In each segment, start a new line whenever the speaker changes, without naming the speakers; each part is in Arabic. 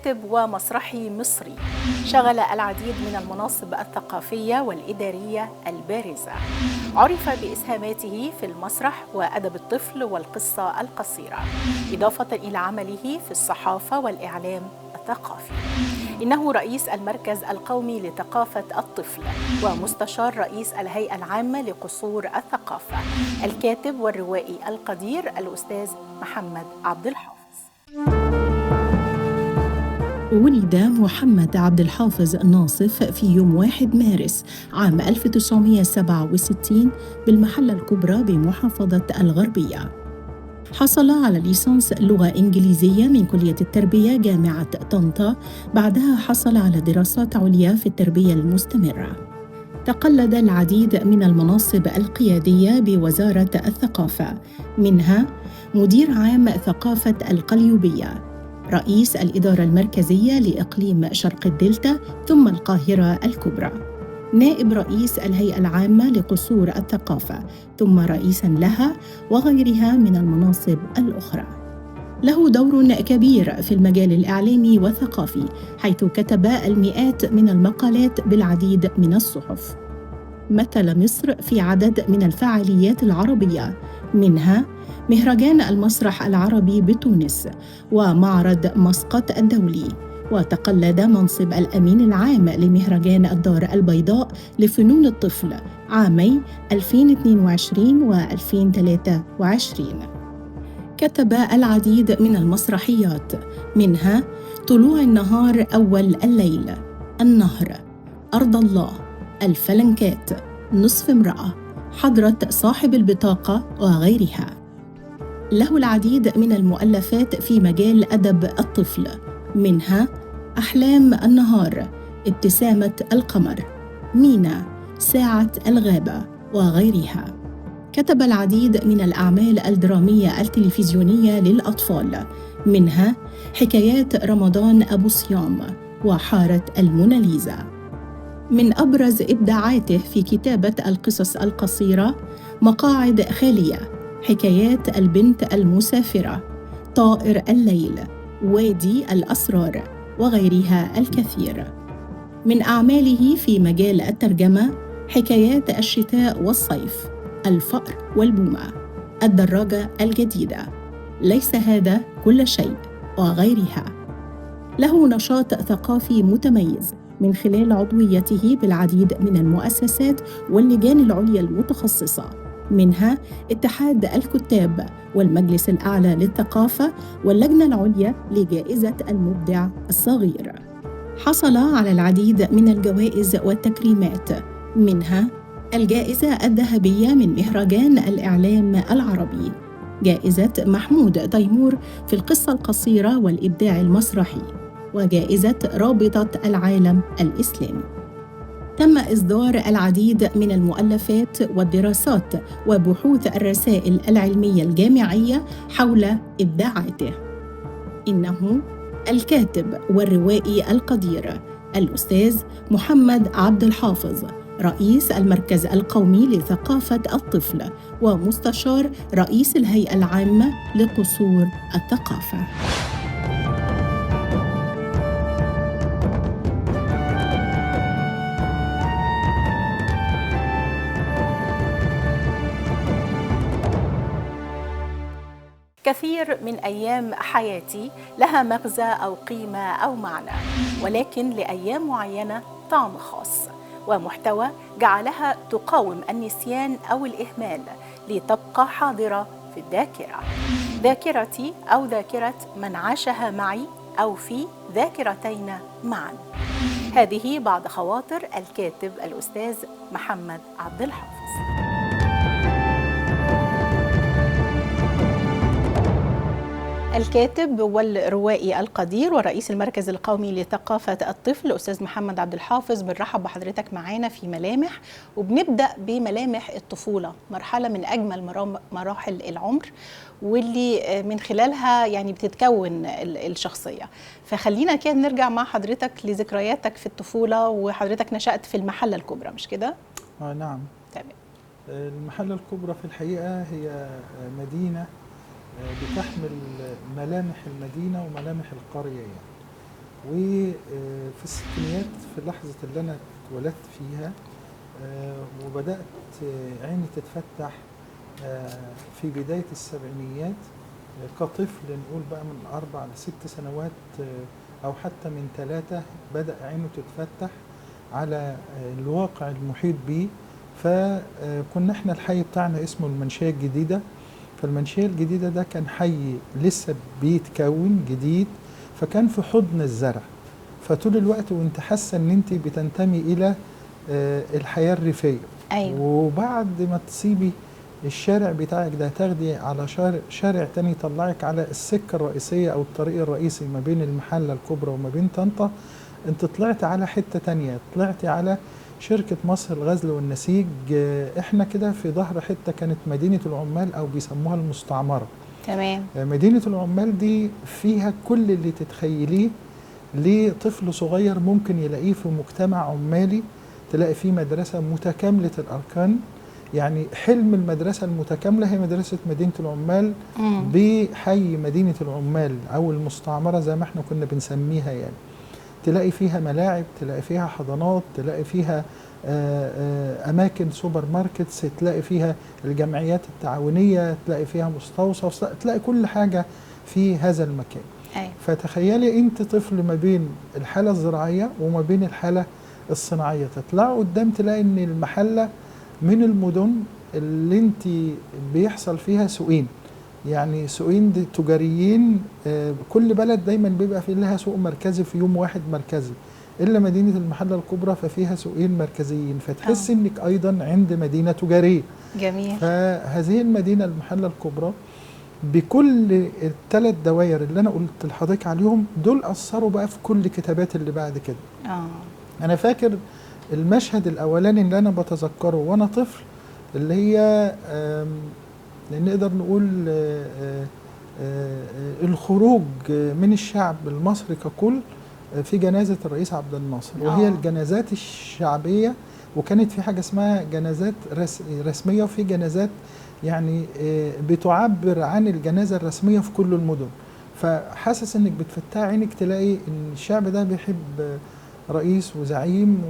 كاتب ومسرحي مصري شغل العديد من المناصب الثقافية والإدارية البارزة. عرف بإسهاماته في المسرح وأدب الطفل والقصة القصيرة، إضافة إلى عمله في الصحافة والإعلام الثقافي. إنه رئيس المركز القومي لثقافة الطفل ومستشار رئيس الهيئة العامة لقصور الثقافة، الكاتب والروائي القدير الأستاذ محمد عبد الحافظ.
ولد محمد عبد الحافظ الناصف في يوم 1 مارس عام 1967 بالمحلة الكبرى بمحافظة الغربية. حصل على ليسانس لغة إنجليزية من كلية التربية جامعة طنطا، بعدها حصل على دراسات عليا في التربية المستمرة. تقلد العديد من المناصب القيادية بوزارة الثقافة، منها مدير عام ثقافة القليوبية، رئيس الإدارة المركزية لإقليم شرق الدلتا ثم القاهرة الكبرى، نائب رئيس الهيئة العامة لقصور الثقافة ثم رئيساً لها، وغيرها من المناصب الأخرى. له دور كبير في المجال الإعلامي والثقافي، حيث كتب المئات من المقالات بالعديد من الصحف. مثل مصر في عدد من الفعاليات العربية، منها مهرجان المسرح العربي بتونس ومعرض مسقط الدولي، وتقلد منصب الأمين العام لمهرجان الدار البيضاء لفنون الطفل عامي 2022 و 2023. كتب العديد من المسرحيات، منها طلوع النهار أول الليل، النهر، أرض الله، الفلنكات، نصف امرأة، حضرة صاحب البطاقة وغيرها. له العديد من المؤلفات في مجال أدب الطفل، منها أحلام النهار، ابتسامة القمر، مينا، ساعة الغابة وغيرها. كتب العديد من الأعمال الدرامية التلفزيونية للأطفال، منها حكايات رمضان أبو صيام وحارة الموناليزا. من أبرز إبداعاته في كتابة القصص القصيرة مقاعد خالية، حكايات البنت المسافرة، طائر الليل، وادي الأسرار وغيرها الكثير. من أعماله في مجال الترجمة حكايات الشتاء والصيف، الفأر والبومة، الدراجة الجديدة، ليس هذا كل شيء وغيرها. له نشاط ثقافي متميز من خلال عضويته بالعديد من المؤسسات واللجان العليا المتخصصة، منها اتحاد الكتاب والمجلس الأعلى للثقافة واللجنة العليا لجائزة المبدع الصغير. حصل على العديد من الجوائز والتكريمات، منها الجائزة الذهبية من مهرجان الإعلام العربي، جائزة محمود تيمور في القصة القصيرة والإبداع المسرحي، وجائزة رابطة العالم الإسلامي. تم إصدار العديد من المؤلفات والدراسات وبحوث الرسائل العلمية الجامعية حول إبداعاته. إنه الكاتب والروائي القدير الأستاذ محمد عبد الحافظ، رئيس المركز القومي لثقافة الطفل ومستشار رئيس الهيئة العامة لقصور الثقافة.
كثير من أيام حياتي لها مغزى أو قيمة أو معنى، ولكن لأيام معينة طعم خاص ومحتوى جعلها تقاوم النسيان أو الإهمال لتبقى حاضرة في الذاكرة. ذاكرتي أو ذاكرة من عاشها معي أو في ذاكرتين معا. هذه بعض خواطر الكاتب الأستاذ محمد عبد الحافظ. الكاتب والروائي القدير ورئيس المركز القومي لثقافة الطفل أستاذ محمد عبد الحافظ، بنرحب بحضرتك معانا في ملامح، وبنبدأ بملامح الطفولة، مرحلة من أجمل مراحل العمر واللي من خلالها يعني بتتكون الشخصية. فخلينا كده نرجع مع حضرتك لذكرياتك في الطفولة، وحضرتك نشأت في المحلة الكبرى مش كده؟
نعم.
تمام.
المحلة الكبرى في الحقيقة هي مدينة بتحمل ملامح المدينة وملامح القرية يعني. وفي الستينيات في لحظة اللي أنا اتولدت فيها وبدأت عيني تتفتح في بداية السبعينيات كطفل، نقول بقى من 4 ل6 سنوات أو حتى من 3 بدأ عينه تتفتح على الواقع المحيط بيه. فكنا احنا الحي بتاعنا اسمه المنشية الجديدة، فالمنشية الجديدة ده كان حي لسه بيتكون جديد، فكان في حضن الزرع، فطول الوقت وانت حاسة ان انت بتنتمي الى الحياة الريفية.
أيوة.
وبعد ما تسيبي الشارع بتاعك ده تاخدي على شارع تاني يطلعك على السكة الرئيسية او الطريق الرئيسي ما بين المحلة الكبرى وما بين طنطا، انت طلعت على حتة تانية، طلعت على شركة مصر الغزل والنسيج. احنا كده في ظهر حتة كانت مدينة العمال او بيسموها المستعمرة.
تمام.
مدينة العمال دي فيها كل اللي تتخيليه لطفل صغير ممكن يلاقيه في مجتمع عمالي. تلاقي فيه مدرسة متكاملة الأركان، يعني حلم المدرسة المتكاملة هي مدرسة مدينة العمال بحي مدينة العمال أو المستعمرة زي ما احنا كنا بنسميها. يعني تلاقي فيها ملاعب، تلاقي فيها حضانات، تلاقي فيها أماكن سوبر ماركتس، تلاقي فيها الجمعيات التعاونية، تلاقي فيها مستوصف، تلاقي كل حاجة في هذا المكان.
أيوة.
فتخيلي انت طفل ما بين الحالة الزراعية وما بين الحالة الصناعية، تطلع قدام تلاقي ان المحلة من المدن اللي انت بيحصل فيها سوقين، يعني سوقين تجاريين. كل بلد دايما بيبقى في لها سوق مركزي في يوم واحد مركزي، الا مدينة المحلة الكبرى ففيها سوقين مركزيين، فتحس انك ايضا عند مدينة تجارية.
جميل.
فهذه المدينة المحلة الكبرى بكل ال3 دوائر اللي انا قلت لحضرتك عليهم دول اثروا بقى في كل كتابات اللي بعد كده. انا فاكر المشهد الاولاني اللي انا بتذكره وانا طفل، اللي هي نقدر نقول الخروج من الشعب المصري ككل في جنازة الرئيس عبد الناصر، وهي الجنازات الشعبية، وكانت في حاجة اسمها جنازات رسمية وفي جنازات يعني بتعبر عن الجنازة الرسمية في كل المدن. فحاسس انك بتفتح عينك تلاقي ان الشعب ده بيحب رئيس وزعيم،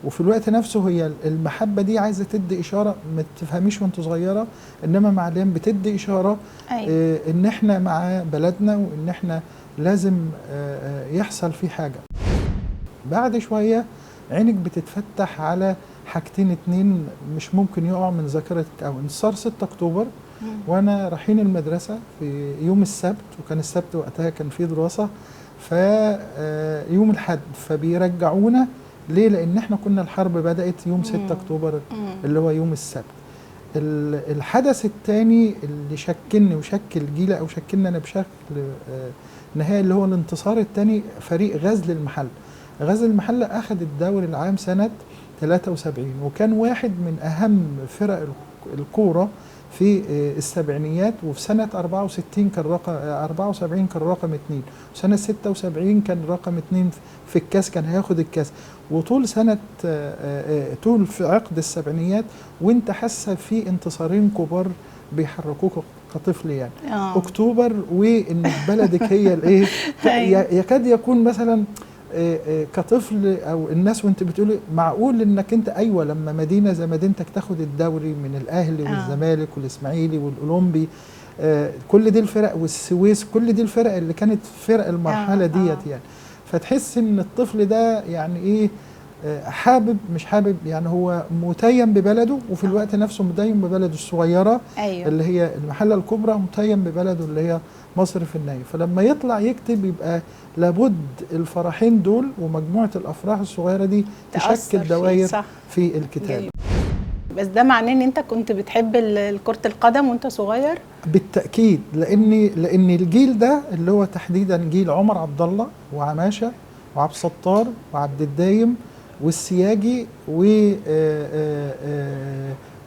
وفي الوقت نفسه هي المحبة دي عايزة تدي إشارة ما تفهميش وانت صغيرة، إنما مع الأيام بتدي إشارة إن إحنا مع بلدنا وإن إحنا لازم يحصل فيه حاجة. بعد شوية عينك بتتفتح على حاجتين 2 مش ممكن يقعوا من ذاكرتك. أو صار 6 أكتوبر وأنا رايحين المدرسة في يوم السبت، وكان السبت وقتها كان فيه دراسة، فيوم الحد فبيرجعونا ليه؟ لأن احنا كنا الحرب بدأت يوم 6 أكتوبر اللي هو يوم السبت. الحدث الثاني اللي شكلني وشكل جيلي أو شكلنا أنا بشكل نهائي اللي هو الانتصار الثاني، فريق غزل المحلة. غزل المحلة أخذ الدوري العام سنة 73، وكان واحد من أهم فرق الكورة في السبعينيات. وفي سنة 74 كان رقم 2، وسنة 76 كان رقم 2 في الكاس، كان هياخد الكاس. وطول سنة طول في عقد السبعينيات وانت حاسة في انتصارين كبار بيحركوك كطفل. يعني أكتوبر وإن بلدك هي الإيه يكاد يكون مثلا كطفل او الناس وانت بتقولي معقول انك انت ايوه لما مدينه زي مدينتك تاخد الدوري من الاهلي والزمالك والاسماعيلي والاولمبي، كل دي الفرق والسويس، كل دي الفرق اللي كانت فرق المرحله ديت. يعني فتحس ان الطفل ده يعني ايه حابب مش حابب، يعني هو متيم ببلده وفي الوقت نفسه متيم ببلده الصغيره اللي هي المحله الكبرى، متيم ببلده اللي هي مصر في النهايه. فلما يطلع يكتب يبقى لابد الفرحين دول ومجموعه الافراح الصغيره دي تشكل دوائر في الكتاب.
بس ده معناه ان انت كنت بتحب كرة القدم وانت صغير؟
بالتأكيد، لان الجيل ده اللي هو تحديدا جيل عمر عبد الله وعماشة وعبد الستار وعبد الدايم والسياجي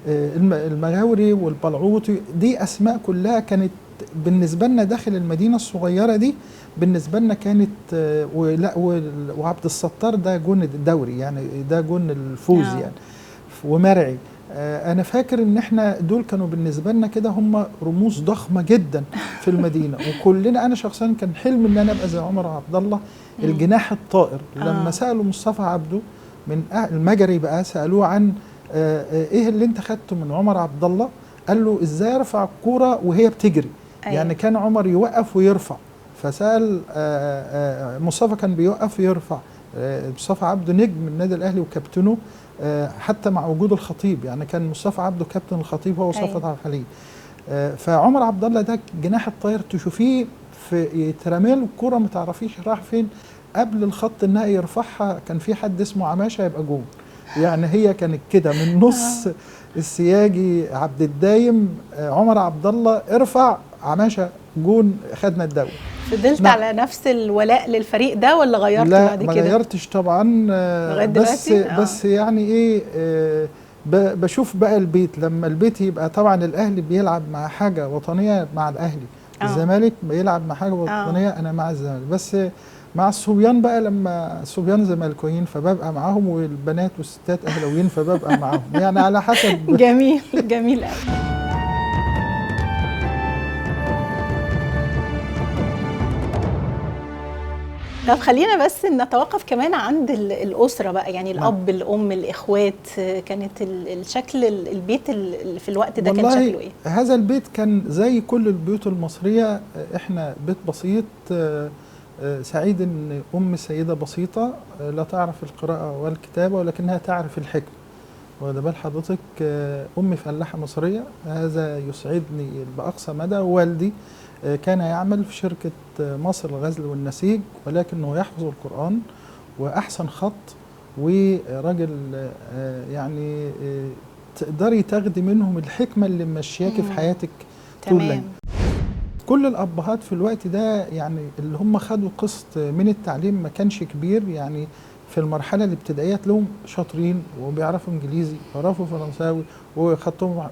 والمغاوري والبلعوطي، دي اسماء كلها كانت بالنسبه لنا داخل المدينه الصغيره دي، بالنسبه لنا كانت وعبد الستار ده جون الدوري، يعني ده جون الفوز يعني، ومرعي. انا فاكر ان احنا دول كانوا بالنسبه لنا كده هم رموز ضخمه جدا في المدينه، وكلنا انا شخصيا كان حلم ان انا ابقى زي عمر عبد الله الجناح الطائر. لما سالوا مصطفى عبده من المجري بقى، سالوه عن ايه اللي انت خدته من عمر عبد الله، قال له ازاي ارفع الكوره وهي بتجري. يعني كان عمر يوقف ويرفع، فسال مصطفى كان بيوقف ويرفع. مصطفى عبده نجم النادي الاهلي وكابتنه حتى مع وجود الخطيب، يعني كان مصطفى عبده كابتن الخطيب هو صفوت عبد الحليم. فعمر عبد الله ده جناح الطاير، تشوفيه في ترمي له الكوره ما تعرفيش راح فين، قبل الخط النهائي يرفعها كان في حد اسمه عماشه يبقى جون. يعني هي كانت كده من نص السياجي عبد الدايم عمر عبد الله ارفع عماشه جون، خدنا الدوري.
فضلت على نفس الولاء للفريق ده ولا غيرت بعد كده؟
لا ما غيرتش طبعا، بس يعني ايه بشوف بقى البيت، لما البيت يبقى طبعا الاهلي بيلعب مع حاجه وطنيه مع الاهلي، الزمالك بيلعب مع حاجه وطنيه انا مع الزمالك، بس مع الصبيان بقى لما الصبيان زملكاويين فببقى معاهم، والبنات والستات اهلاويين فببقى معاهم، يعني على حسب.
جميل جميل قوي. طب خلينا بس نتوقف كمان عند الأسرة بقى، يعني الأب الأم الإخوات، كانت الشكل البيت في الوقت ده كان شكله إيه؟
هذا البيت كان زي كل البيوت المصرية، إحنا بيت بسيط سعيد إن أم سيدة بسيطة لا تعرف القراءة والكتابة ولكنها تعرف الحكمة. واخد بال حضرتك؟ أمي فلاحة مصرية، هذا يسعدني بأقصى مدى. والدي كان يعمل في شركة مصر الغزل والنسيج، ولكنه يحفظ القرآن وأحسن خط، وراجل يعني تقدري تاخدي منهم الحكمة اللي ممشياكي في حياتك طول الليل. كل الأبهات في الوقت ده يعني اللي هم خدوا قسط من التعليم ما كانش كبير، يعني في المرحلة الابتدائية تلاقيهم شاطرين وبيعرفوا إنجليزي وبيعرفوا فرنساوي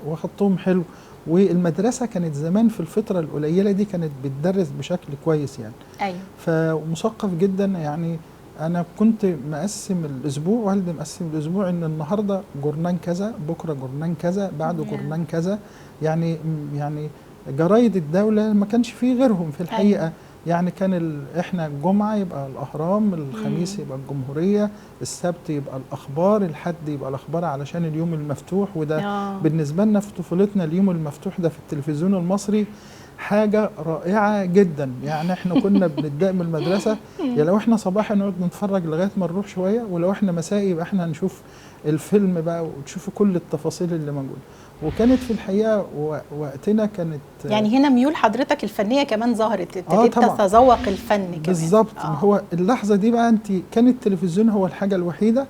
وخطهم حلو. والمدرسة كانت زمان في الفترة القليلة دي كانت بتدرس بشكل كويس يعني.
أيوة.
فمثقف جدا، يعني أنا كنت مقسم الأسبوع، والدي مقسم الأسبوع إن النهاردة جورنان كذا، بكرة جورنان كذا، بعده جورنان كذا. يعني جرايد الدولة ما كانش فيه غيرهم في الحقيقة. أيوة. يعني كان احنا الجمعة يبقى الأهرام، الخميس يبقى الجمهورية، السبت يبقى الأخبار، الحد يبقى الأخبار علشان اليوم المفتوح. وده بالنسبة لنا في طفولتنا اليوم المفتوح ده في التلفزيون المصري حاجة رائعة جدا. يعني احنا كنا بنتضايق من المدرسة، يا لو احنا صباحا نقعد نتفرج لغاية ما نروح شوية، ولو احنا مسائي يبقى احنا هنشوف الفيلم بقى وتشوفوا كل التفاصيل اللي موجودة. وكانت في الحقيقة وقتنا كانت
يعني هنا ميول حضرتك الفنية كمان ظهرت، ابتديت تتذوق الفن كمان.
بالظبط. هو اللحظة دي بقى انت كان التلفزيون هو الحاجة الوحيدة،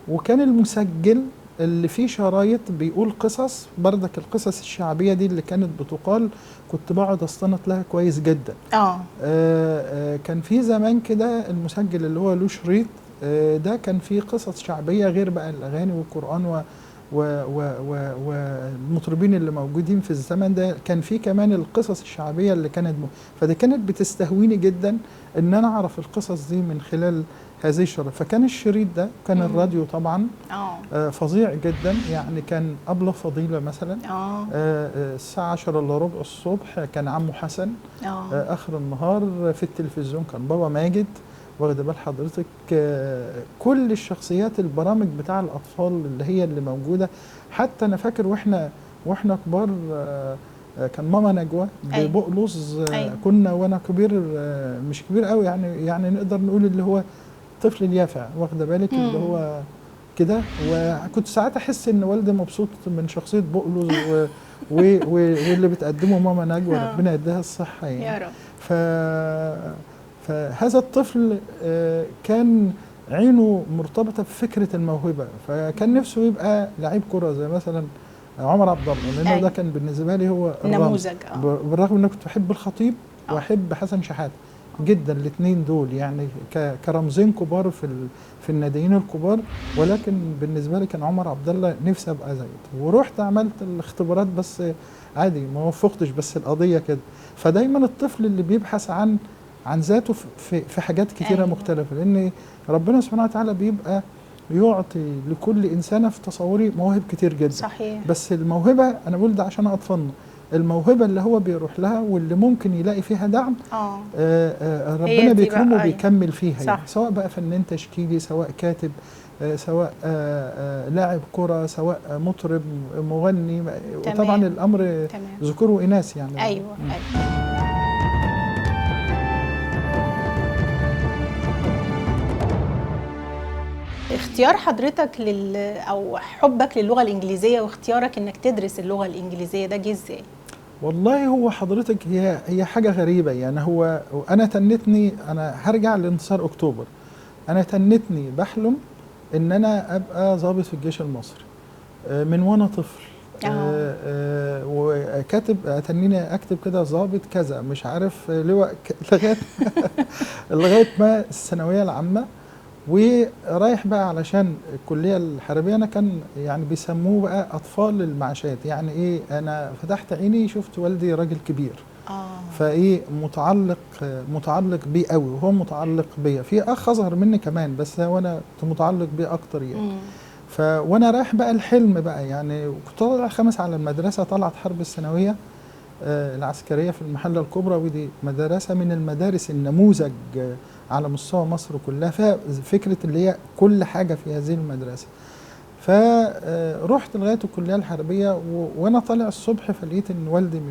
وكان المسجل اللي فيه شرايط بيقول قصص، بردك القصص الشعبية دي اللي كانت بتقال كنت بقعد استنط لها كويس جدا. كان في زمان كده المسجل اللي هو له شريط، ده كان فيه قصص شعبية غير بقى الأغاني والقرآن والمطربين اللي موجودين في الزمن ده. كان في كمان القصص الشعبية اللي كانت فدي كانت بتستهويني جدا ان انا اعرف القصص دي من خلال هذه الشرايط. فكان الشريط ده كان الراديو طبعا فظيع جدا. يعني كان أبلة فضيلة مثلا الساعة 10 إلا ربع الصبح كان عمو حسن، آخر النهار في التلفزيون كان بابا ماجد. واخد بال حضرتك؟ كل الشخصيات البرامج بتاع الأطفال اللي هي اللي موجودة. حتى أنا فاكر وإحنا كبار كان ماما نجوى ببقلص. كنا وأنا كبير مش كبير قوي، يعني نقدر نقول اللي هو طفل اليافع، واخده بالك؟ اللي هو كده. وكنت ساعات احس ان والدي مبسوط من شخصيه بقلص واللي بتقدمه ماما نجوى، ربنا يديها الصحه يعني.
يا رب.
فهذا الطفل كان عينه مرتبطه بفكره الموهبه، فكان نفسه يبقى لعيب كره زي مثلا عمر عبد الله، لانه ده كان بالنسبه لي هو
نموذج.
بالرغم ان كنت بحب الخطيب واحب حسن شحاته جدا، الاثنين دول يعني كرمزين كبار في الناديين الكبار، ولكن بالنسبه لي كان عمر عبد الله نفسي ابقى زيه. ورحت عملت الاختبارات بس عادي ما وفقتش، بس القضيه كده. فدايما الطفل اللي بيبحث عن ذاته في حاجات كتيره مختلفه، لان ربنا سبحانه وتعالى بيبقى يعطي لكل إنسانة في تصوري مواهب كتير جدا.
صحيح.
بس الموهبة أنا بقول ده عشان أطفالنا، الموهبة اللي هو بيروح لها واللي ممكن يلاقي فيها دعم ربنا بيكرمه وبيكمل فيها يعني. سواء بقى فنان تشكيلي، سواء كاتب، سواء لاعب كرة، سواء مطرب، مغني. وطبعا الأمر ذكور وإناث يعني.
أيوة. اختيار حضرتك أو حبك للغة الإنجليزية واختيارك إنك تدرس اللغة الإنجليزية ده جه إزاي؟
والله هو حضرتك هي حاجة غريبة يعني. هو أنا أنا هرجع لانتصار أكتوبر. أنا تنتني بحلم إن أنا أبقى ضابط في الجيش المصري من وأنا طفل. وكاتب تنيني أكتب كده ضابط كذا مش عارف لواء لغاية ما الثانوية العامة، ورايح بقى علشان الكلية الحربية. أنا كان يعني بيسموه بقى أطفال المعاشات. يعني إيه، أنا فتحت عيني شفت والدي راجل كبير، فإيه متعلق بيه قوي، وهو متعلق بيا. في أخ أصغر مني كمان بس وأنا كنت متعلق بيه أكتر يعني. وأنا رايح بقى الحلم بقى يعني. كنت طالع خامس على المدرسة، طلعت حرب الثانوية العسكرية في المحلة الكبرى، ودي مدرسة من المدارس النموذج على مستوى مصر كلها، فيها فكرة اللي هي كل حاجة في هذه المدرسة. فرحت لغاية الكلية الحربية، وأنا طالع الصبح فلقيت إن والدي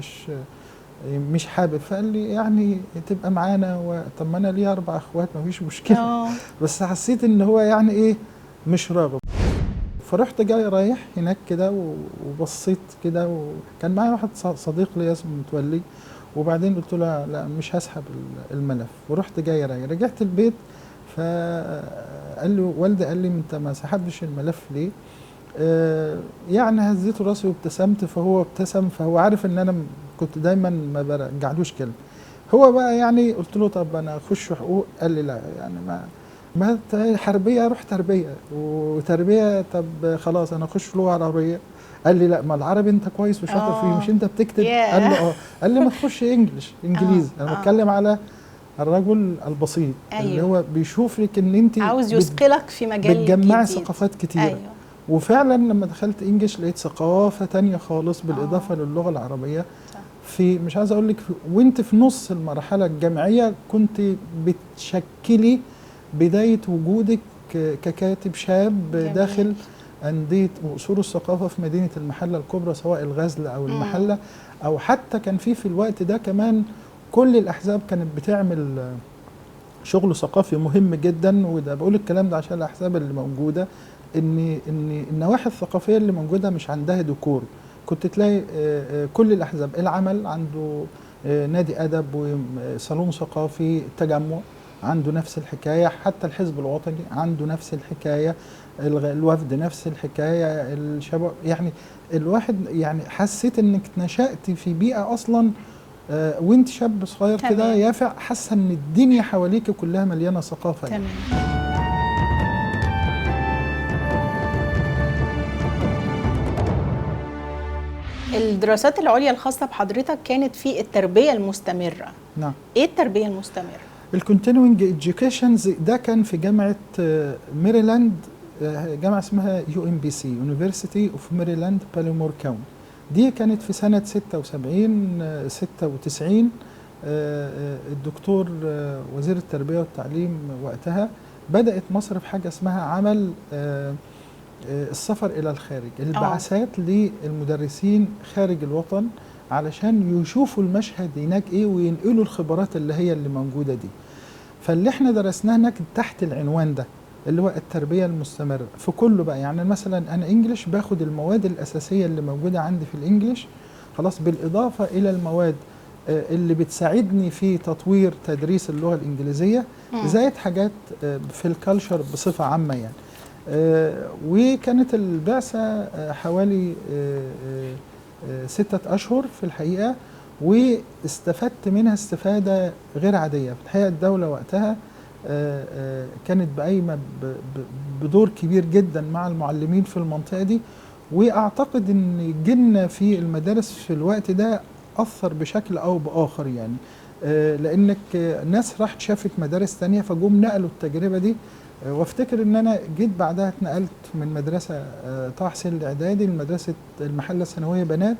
مش حابب، فقال لي يعني تبقى معانا. طب ما أنا ليا 4 أخوات مفيش مشكلة. بس حسيت إن هو يعني إيه مش راغب. فرحت جاي رايح هناك كده وبصيت كده، وكان معايا واحد صديق لي اسمه متولي. وبعدين قلت له لا مش هسحب الملف، ورحت جاي رجعت البيت. فقال لي والدي قال لي انت ما سحبتش الملف ليه؟ يعني هزيت راسي وابتسمت، فهو ابتسم، فهو عارف ان انا كنت دايما ما برجعلوش كلمه. هو بقى يعني قلت له طب انا اخش حقوق، قال لي لا يعني ما حربيه اروح تربيه، وتربيه طب خلاص انا اخش لغه عربيه. قال لي لا ما العربي انت كويس وشاطر فيه، مش انت بتكتب؟ قال له قال لي ما تخش انجليزي. انا بتكلم على الرجل البسيط. اللي هو بيشوف لك ان انت
عاوز يثقلك في مجال
بتجمعي ثقافات كتير. وفعلا لما دخلت انجليش لقيت ثقافه تانية خالص بالاضافه للغه العربيه. في مش عايز اقول لك وانت في نص المرحله الجامعيه كنت بتشكلي بدايه وجودك ككاتب شاب جميل. داخل أندية وأصول الثقافة في مدينة المحلة الكبرى، سواء الغزل أو المحلة، أو حتى كان في الوقت ده كمان كل الأحزاب كانت بتعمل شغل ثقافي مهم جدا. وده بقول الكلام ده عشان الأحزاب اللي موجودة إن النواحي الثقافية اللي موجودة مش عندها ديكور. كنت تلاقي كل الأحزاب العمل عنده نادي أدب وصالون ثقافي، التجمع عنده نفس الحكاية، حتى الحزب الوطني عنده نفس الحكاية، الوفد نفس الحكاية، الشباب. يعني الواحد يعني حسيت انك نشأت في بيئة اصلا وانت شاب صغير كده يافع، حاسة ان الدنيا حواليك كلها مليانة ثقافة.
تمام. الدراسات العليا الخاصة بحضرتك كانت في التربية المستمرة.
نعم.
ايه التربية المستمرة؟
الكونتينوينج إديوكيشنز ده كان في جامعة ميريلاند، جامعة اسمها UMBC University of Maryland باليمور كاونتي. دي كانت في سنة 96 الدكتور وزير التربية والتعليم وقتها بدأت مصر في حاجة اسمها عمل السفر إلى الخارج، البعثات للمدرسين خارج الوطن علشان يشوفوا المشهد هناك ايه وينقلوا الخبرات اللي موجودة دي. فاللي احنا درسناه هناك تحت العنوان ده اللي هو التربية المستمرة في كله بقى. يعني مثلا انا انجليش باخد المواد الاساسية اللي موجودة عندي في الانجليش خلاص، بالاضافة الى المواد اللي بتساعدني في تطوير تدريس اللغة الانجليزية، زائد حاجات في الكالتشر بصفة عامة يعني. وكانت البعثة حوالي 6 أشهر في الحقيقة، واستفدت منها استفادة غير عادية. في الحقيقة الدولة وقتها كانت قايمة بدور كبير جدا مع المعلمين في المنطقة دي. وأعتقد أن جيلنا في المدارس في الوقت ده أثر بشكل أو بآخر يعني، لأنك ناس راحت شافت مدارس تانية فجم نقلوا التجربة دي وافتكر ان انا جيت بعدها اتنقلت من مدرسه طه حسين الاعدادي لمدرسه المحله الثانويه بنات،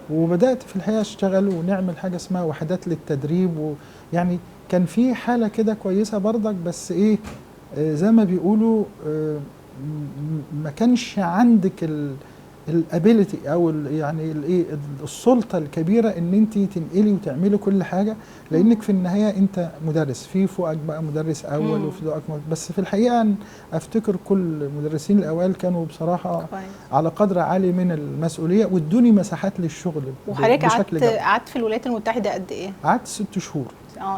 وبدات في الحقيقه اشتغل ونعمل حاجه اسمها وحدات للتدريب، ويعني كان في حاله كده كويسه برضك، بس ايه زي ما بيقولوا ما كانش عندك الابيليتي او يعني الايه السلطه الكبيره ان انت تنقلي وتعملي كل حاجه، لانك في النهايه انت مدرس، في فوقك بقى مدرس اول وفي فوقك بس في الحقيقه افتكر كل المدرسين الاوائل كانوا بصراحه كويس. على قدر عالي من المسؤوليه وادوني مساحات للشغل.
وحضرتك قعدت في الولايات المتحده قد ايه؟
قعدت 6 شهور.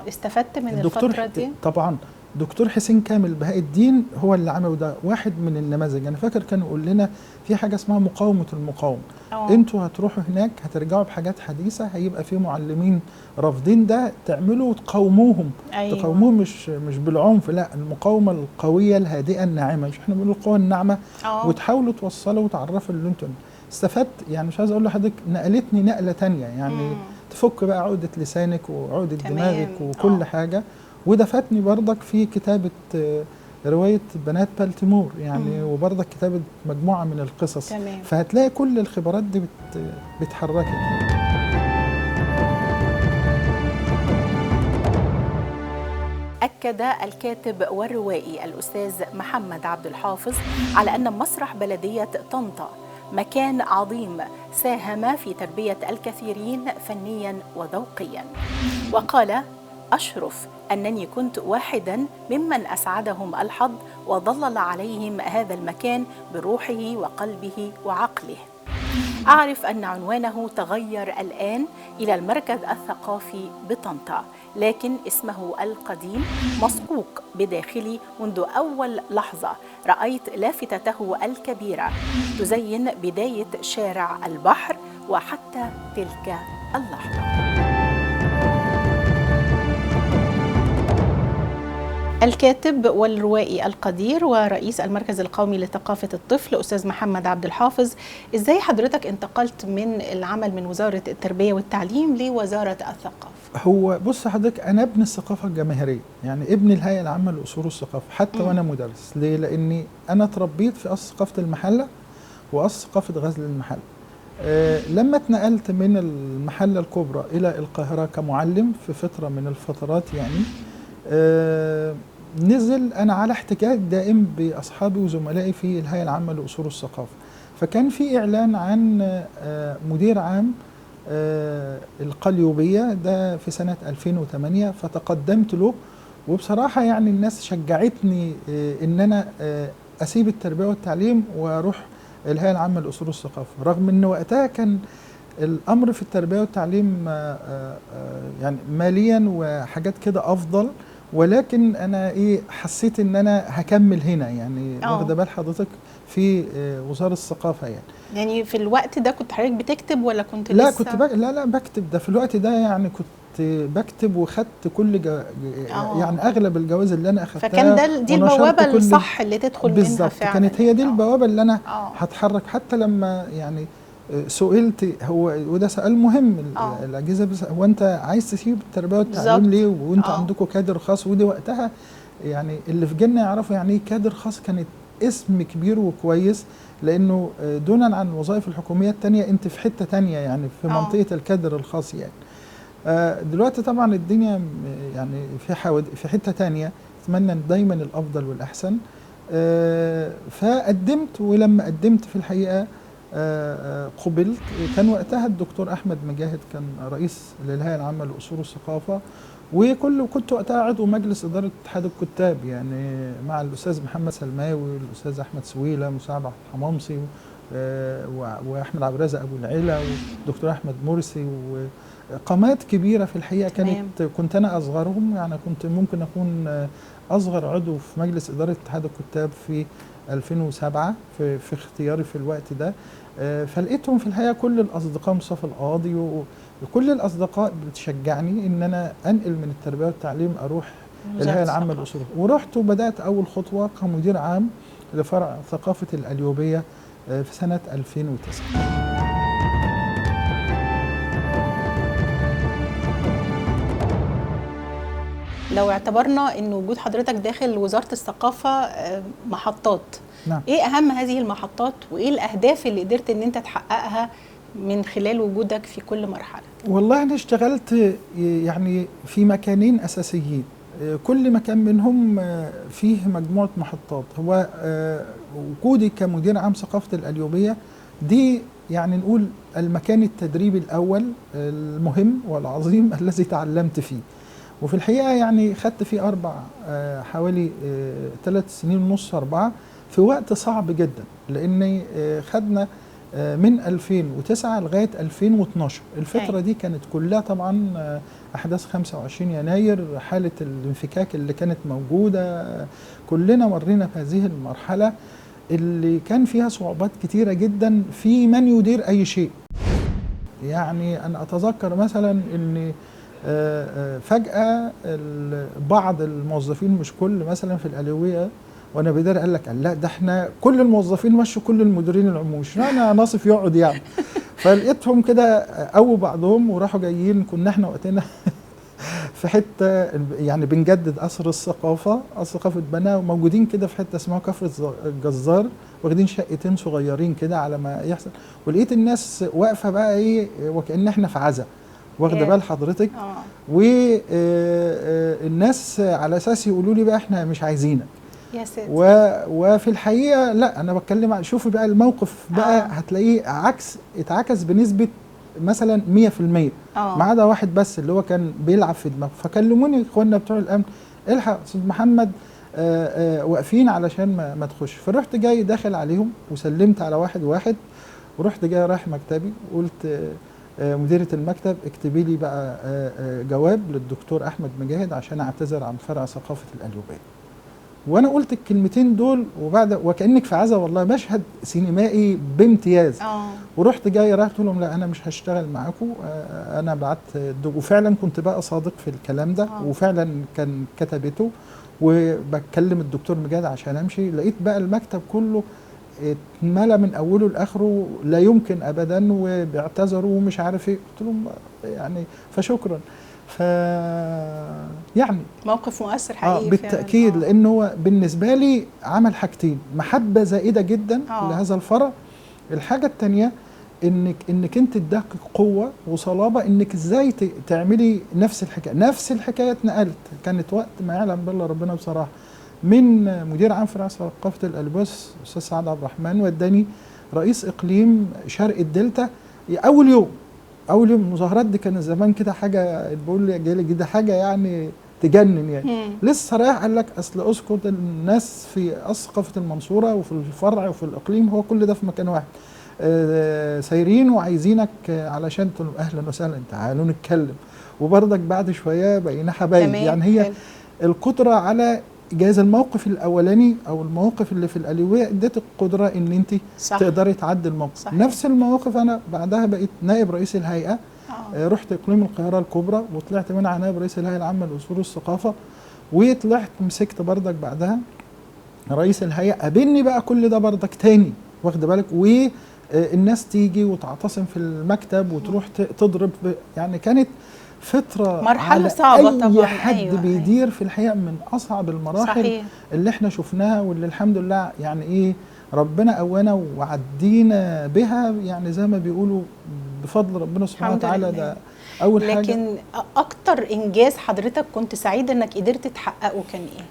استفدت من الفتره دي؟
طبعا. دكتور حسين كامل بهاء الدين هو اللي عمله ده، واحد من النماذج. انا فاكر كان يقول لنا في حاجه اسمها مقاومه المقاومه، انتوا هتروحوا هناك هترجعوا بحاجات حديثه، هيبقى في معلمين رافضين ده، تعملوا وتقاوموهم. أيوة. تقاوموهم مش بالعنف، لا، المقاومه القويه الهادئه الناعمه، مش احنا بنقول القوه الناعمه، وتحاولوا توصلوا وتعرفوا اللي انتوا استفدت. يعني مش عايز اقول لحضرتك نقلتني نقله ثانيه، يعني تفك بقى عقده لسانك وعقده دماغك وكل حاجه. وده فاتني برضك في كتابة رواية بنات بالتيمور يعني، وبرضك كتابة مجموعة من القصص. تمام. فهتلاقي كل الخبرات دي بتحركك.
أكد الكاتب والروائي الأستاذ محمد عبد الحافظ على أن مسرح بلدية طنطا مكان عظيم ساهم في تربية الكثيرين فنيا وذوقيا، وقال: أشرف أنني كنت واحدا ممن أسعدهم الحظ وظلل عليهم هذا المكان بروحه وقلبه وعقله. أعرف أن عنوانه تغير الآن إلى المركز الثقافي بطنطا، لكن اسمه القديم مصكوك بداخلي منذ أول لحظة رأيت لافتته الكبيرة تزين بداية شارع البحر وحتى تلك اللحظة. الكاتب والروائي القدير ورئيس المركز القومي لثقافة الطفل أستاذ محمد عبد الحافظ، إزاي حضرتك انتقلت من العمل من وزارة التربية والتعليم لوزارة الثقافة؟
هو بص حضرتك، أنا ابن الثقافة الجماهيرية، يعني ابن الهيئة العامة لأصول الثقافة حتى وأنا مدرس. ليه؟ لأني أنا تربيت في أصل ثقافة المحلة وأصل ثقافة غزل المحلة. لما اتنقلت من المحلة الكبرى إلى القاهرة كمعلم في فترة من الفترات يعني، نزل أنا على احتكاك دائم بأصحابي وزملائي في الهيئة العامة لأصول الثقافة. فكان في إعلان عن مدير عام القليوبية ده في سنة 2008، فتقدمت له. وبصراحة يعني الناس شجعتني إن أنا أسيب التربية والتعليم وأروح الهيئة العامة لأصول الثقافة، رغم إن وقتها كان الأمر في التربية والتعليم يعني ماليا وحاجات كده أفضل، ولكن أنا حسيت إن أنا هكمل هنا، يعني واخدة بال حضرتك في وزارة الثقافة
يعني في الوقت ده كنت حضرتك بتكتب ولا كنت
لا
لسه؟
كنت لا بكتب. ده في الوقت ده يعني كنت بكتب وخدت كل يعني أغلب الجوائز اللي أنا أخدتها،
فكان دي البوابة الصح اللي تدخل منها
بالظبط. كانت هي دي البوابة اللي أنا هتحرك. حتى لما يعني سئلت، هو وده سؤال مهم الأجهزة، هو أنت عايز تسيب التربية والتعليم ليه وأنت عندكم كادر خاص؟ ودي وقتها يعني اللي في جنة يعرفوا يعني ايه كادر خاص، كانت اسم كبير وكويس، لأنه دونا عن الوظائف الحكومية التانية أنت في حتة تانية يعني في منطقة الكادر الخاص يعني. دلوقتي طبعا الدنيا يعني في حتة تانية، أتمنى دايما الأفضل والأحسن. فقدمت، ولما قدمت في الحقيقة قبلت. كان وقتها الدكتور أحمد مجاهد كان رئيس للهيئة العامة لأصول الثقافة، وكنت وقتها عضو مجلس إدارة اتحاد الكتاب يعني مع الأستاذ محمد سلماوي والأستاذ أحمد سويلة مساعد حمامصي وأحمد عبد الرازق أبو العلا والدكتور أحمد مرسي، وقامات كبيرة في الحقيقة. كنت أنا أصغرهم، يعني كنت ممكن أكون أصغر عضو في مجلس إدارة اتحاد الكتاب في 2007 في اختياري في الوقت ده. فلقيتهم في الحقيقة كل الأصدقاء، مصطفى القاضي وكل الأصدقاء بتشجعني إن أنا أنقل من التربية والتعليم أروح الهيئة العامة للأصول. ورحت وبدأت أول خطوة كمدير عام لفرع ثقافة القليوبية في سنة 2009.
لو اعتبرنا ان وجود حضرتك داخل وزارة الثقافة محطات،
نعم.
ايه اهم هذه المحطات وايه الاهداف اللي قدرت ان انت تحققها من خلال وجودك في كل مرحلة؟
والله أنا اشتغلت يعني في مكانين أساسيين، كل مكان منهم فيه مجموعة محطات. هو وجودي كمدير عام ثقافة القليوبية دي يعني نقول المكان التدريبي الأول المهم والعظيم الذي تعلمت فيه، وفي الحقيقة يعني خدت فيه حوالي 3 سنين ونص 4 في وقت صعب جدا، لأن خدنا من 2009 لغاية 2012. الفترة دي كانت كلها طبعا أحداث 25 يناير، حالة الانفكاك اللي كانت موجودة، كلنا مرينا بهذه المرحلة اللي كان فيها صعوبات كتيرة جدا في من يدير أي شيء. يعني أنا أتذكر مثلا أن فجأة بعض الموظفين، مش كل، مثلا في القليوبية وانا بدار قال لك لا ده احنا كل الموظفين مشوا كل المديرين العموم، انا ناصف يقعد يعني. فلقيتهم كده او بعضهم وراحوا جايين، كنا احنا وقتنا في حته يعني بنجدد قصر الثقافه اتبنى، وموجودين كده في حته اسمها كفر الجزار، واخدين شقتين صغيرين كده على ما يحصل، ولقيت الناس واقفه بقى ايه وكأن احنا في عزا، واخده بال حضرتك؟ والناس على اساس يقولوا لي بقى احنا مش عايزينك
يا ساتر.
وفي الحقيقه لا، انا بتكلم عن شوفي بقى الموقف بقى هتلاقيه اتعكس بنسبه مثلا 100%، ما عدا واحد بس اللي هو كان بيلعب في دماغه. فكلموني اخواننا بتوع الامن، الحق استاذ محمد واقفين علشان ما تخش. فرحت جاي داخل عليهم وسلمت على واحد، ورحت جاي رايح مكتبي وقلت مديرة المكتب اكتبي لي بقى جواب للدكتور احمد مجاهد عشان اعتذر عن فرع ثقافه القليوبيه. وانا قلت الكلمتين دول وكأنك في عزا، والله مشهد سينمائي بامتياز. ورحت جاي قلت لهم لا انا مش هشتغل معاكم، انا بعت وفعلا كنت بقى صادق في الكلام ده، وفعلا كان كتبته، وبكلم الدكتور مجاهد عشان امشي. لقيت بقى المكتب كله اتملى من اوله لاخره لا يمكن ابدا، وبيعتذروا ومش عارف ايه. قلت لهم يعني فشكرا. يعني
موقف مؤثر حقيقي
بالتأكيد، لأنه هو بالنسبة لي عمل حاجتين: محبة زائدة جدا لهذا الفرع، الحاجة الثانية انك انت اداك قوة وصلابة انك ازاي تعملي نفس الحكاية اتنقلت. كانت وقت ما يعلم بالله ربنا بصراحة من مدير عام فرع ثقافة القليوبية أستاذ سعد عبد الرحمن، وداني رئيس إقليم شرق الدلتا. أول يوم المظاهرات دي كان زمان كده حاجه، بقول لي جاي لي كده حاجه يعني تجنن يعني. لسه رايح قال لك اصل اسكت الناس في ثقافه المنصوره وفي الفرع وفي الاقليم، هو كل ده في مكان واحد، سايرين وعايزينك علشان تقول اهلا وسهلا تعالوا نتكلم. وبرضك بعد شويه بقينا حبايب. يعني هي القدره على جايز الموقف الاولاني او المواقف اللي في القليوبيه اديت القدره ان انت تقدري تعدي الموقف. صحيح. نفس المواقف انا بعدها بقيت نائب رئيس الهيئه، رحت اقليم القاهره الكبرى وطلعت منها نائب رئيس الهيئه العامه لاصول الثقافه، وطلعت مسكت بردك بعدها رئيس الهيئه. قابلني بقى كل ده بردك تاني، واخد بالك، والناس تيجي وتعتصم في المكتب وتروح تضرب. يعني كانت فترة
مرحلة صعبة طبعا.
أي حد بيدير في الحقيقة من أصعب المراحل. صحيح. اللي احنا شفناها، واللي الحمد لله يعني إيه ربنا قوانا وعدينا بها، يعني زي ما بيقولوا بفضل ربنا سبحانه وتعالى. ده أول حاجة.
لكن أكتر إنجاز حضرتك كنت سعيد إنك قدرت تحققه كان إيه؟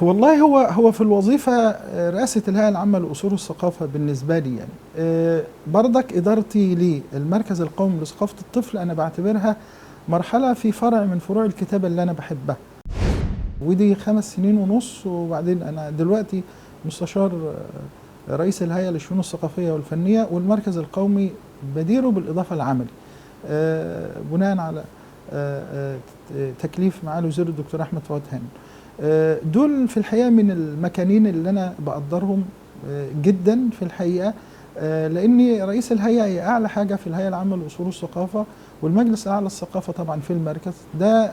والله هو في الوظيفة رئاسة الهيئة العامة لأصول الثقافة بالنسبة لي يعني برضك إدارتي للمركز القومي لثقافة الطفل أنا بعتبرها مرحلة في فرع من فروع الكتابة اللي أنا بحبها، ودي 5 سنين ونص. وبعدين أنا دلوقتي مستشار رئيس الهيئة للشؤون الثقافية والفنية، والمركز القومي بديره بالإضافة العملي بناء على تكليف معالي وزير الدكتور أحمد فؤاد هانم. دول في الحقيقة من المكانين اللي أنا بقدرهم جدا في الحقيقة، لأن رئيس الهيئة هي أعلى حاجة في الهيئة العامة لأصول الثقافة، والمجلس الأعلى للثقافة طبعا في المركز ده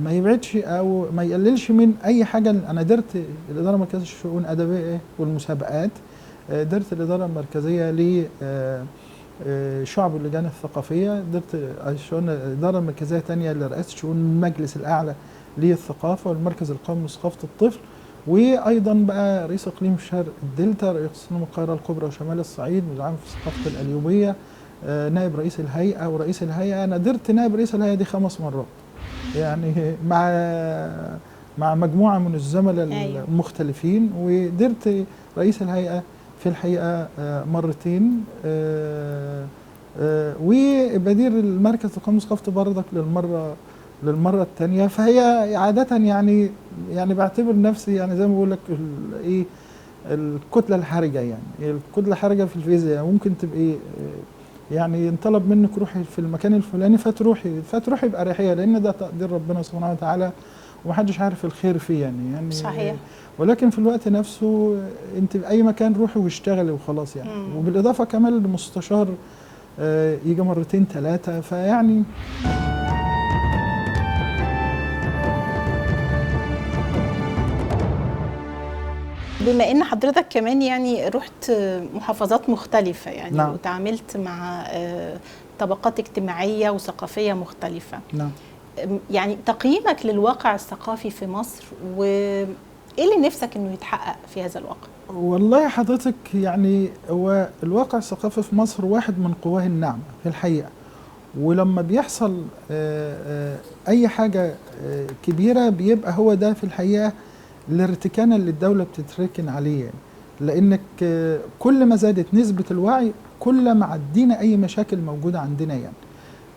ما يبعدش أو ما يقللش من أي حاجة. أنا درت الإدارة المركزية للشؤون الأدبية والمسابقات، درت الإدارة المركزية شعب اللجان الثقافية، درت إدارة مركزية تانية لرئاسة شؤون المجلس الأعلى للثقافة والمركز القومي لثقافة الطفل، وأيضا بقى رئيس إقليم شرق الدلتا، رئيس إقليم القاهرة الكبرى وشمال الصعيد، مدعم في ثقافة القليوبية، نائب رئيس الهيئة ورئيس الهيئة. أنا درت نائب رئيس الهيئة دي 5 مرات، يعني مع مجموعة من الزملاء المختلفين، ودرت رئيس الهيئة في الحقيقة مرتين، وبدير المركز القومي لثقافة بردك للمرة الثانية. فهي عادة يعني بعتبر نفسي يعني زي ما بقول لك ايه الكتلة الحرجة، يعني الكتلة الحرجة في الفيزياء ممكن تبقى يعني ينطلب منك روحي في المكان الفلاني فتروحي بأريحية، لأن ده تقدير ربنا سبحانه وتعالى ومحدش عارف الخير فيه يعني
صحيح.
ولكن في الوقت نفسه انت بأي مكان روحي واشتغلي وخلاص يعني. وبالإضافة كمان للمستشار يجي 2 3 فيعني
بما ان حضرتك كمان يعني رحت محافظات مختلفة يعني
نعم.
وتعاملت مع طبقات اجتماعية وثقافية مختلفة،
نعم.
يعني تقييمك للواقع الثقافي في مصر وايه اللي نفسك انه يتحقق في هذا الواقع؟
والله حضرتك يعني هو الواقع الثقافي في مصر واحد من قواه الناعمة في الحقيقة، ولما بيحصل اي حاجة كبيرة بيبقى هو ده في الحقيقة الارتكان اللي الدولة بتتركن عليه يعني. لانك كل ما زادت نسبة الوعي كل ما عدينا اي مشاكل موجودة عندنا يعني.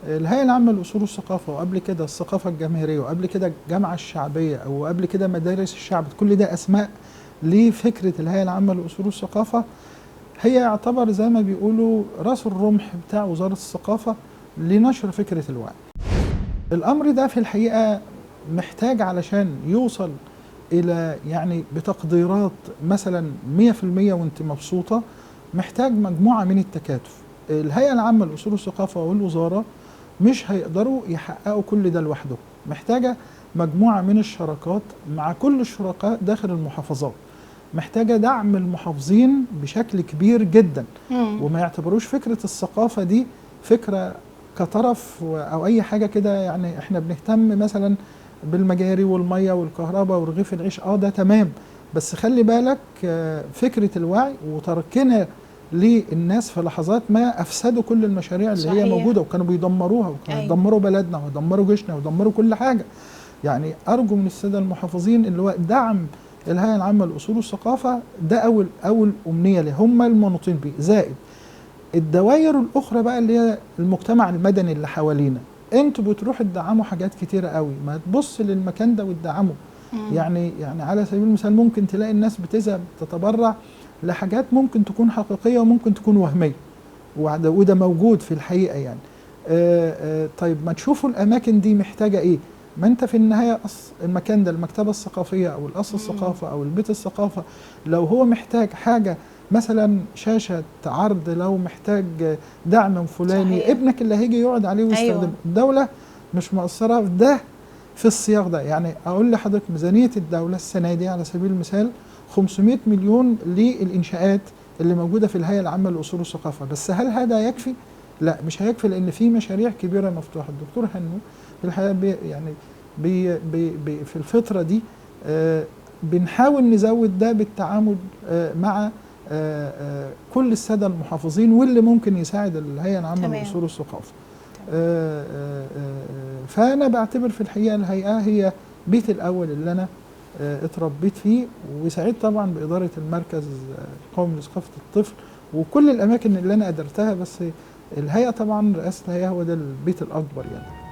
الهيئة العامة لأصول الثقافة، وقبل كده الثقافة الجماهيرية، وقبل كده الجامعة الشعبية، أو قبل كده مدارس الشعب، كل ده أسماء لفكرة الهيئة العامة لأصول الثقافة. هي يعتبر زي ما بيقولوا رأس الرمح بتاع وزارة الثقافة لنشر فكرة الوعي. الأمر ده في الحقيقة محتاج علشان يوصل إلى يعني بتقديرات مثلا 100% وانت مبسوطة، محتاج مجموعة من التكاتف. الهيئة العامة لأصول الثقافة والوزارة مش هيقدروا يحققوا كل ده لوحدهم، محتاجة مجموعة من الشراكات مع كل الشركاء داخل المحافظات، محتاجة دعم المحافظين بشكل كبير جدا، وما يعتبروش فكرة الثقافة دي فكرة كطرف أو أي حاجة كده. يعني احنا بنهتم مثلا بالمجاري والمية والكهرباء ورغيف العيش، ده تمام، بس خلي بالك فكرة الوعي وتركنا للناس في لحظات ما أفسدوا كل المشاريع اللي هي موجودة، وكانوا بيدمروها، وكانوا يدمروا بلدنا ويدمروا جيشنا ويدمروا كل حاجة. يعني أرجو من السادة المحافظين اللي هو دعم الهيئة العامة لأصول الثقافة، ده أول أمنية اللي هم المنوطين بيه، زائد الدوائر الأخرى بقى اللي هي المجتمع المدني اللي حوالينا. انتوا بتروحوا تدعموا حاجات كتيرة قوي، ما تبص للمكان ده وتدعمه. يعني على سبيل المثال ممكن تلاقي الناس بتذهب تتبرع لحاجات ممكن تكون حقيقية وممكن تكون وهمية، وده موجود في الحقيقة يعني. طيب ما تشوفوا الأماكن دي محتاجة إيه؟ ما أنت في النهاية المكان ده المكتبة الثقافية أو القصر الثقافة أو البيت الثقافة، لو هو محتاج حاجة مثلا شاشة عرض، لو محتاج دعم فلاني، صحيح. ابنك اللي هيجي يقعد عليه ويستخدمه. أيوة. الدولة مش مقصرة في ده في السياق ده. يعني أقول لحضرتك ميزانية الدولة السنة دي على سبيل المثال 500 مليون للإنشاءات اللي موجودة في الهيئة العامة لأصول الثقافة، بس هل هذا يكفي؟ لا، مش هيكفي، لأن في مشاريع كبيرة مفتوحة. الدكتور هنو في الحقيقة يعني في الفترة دي بنحاول نزود ده بالتعامل مع كل السادة المحافظين واللي ممكن يساعد الهيئة العامة لأصول الثقافة. فأنا بعتبر في الحقيقة الهيئة هي بيتي الأول اللي أنا اتربيت فيه، وسعيد طبعا بإدارة المركز القومي لثقافة الطفل وكل الأماكن اللي أنا قدرتها، بس الهيئة طبعا رئاسة الهيئة هو ده البيت الأكبر يعني.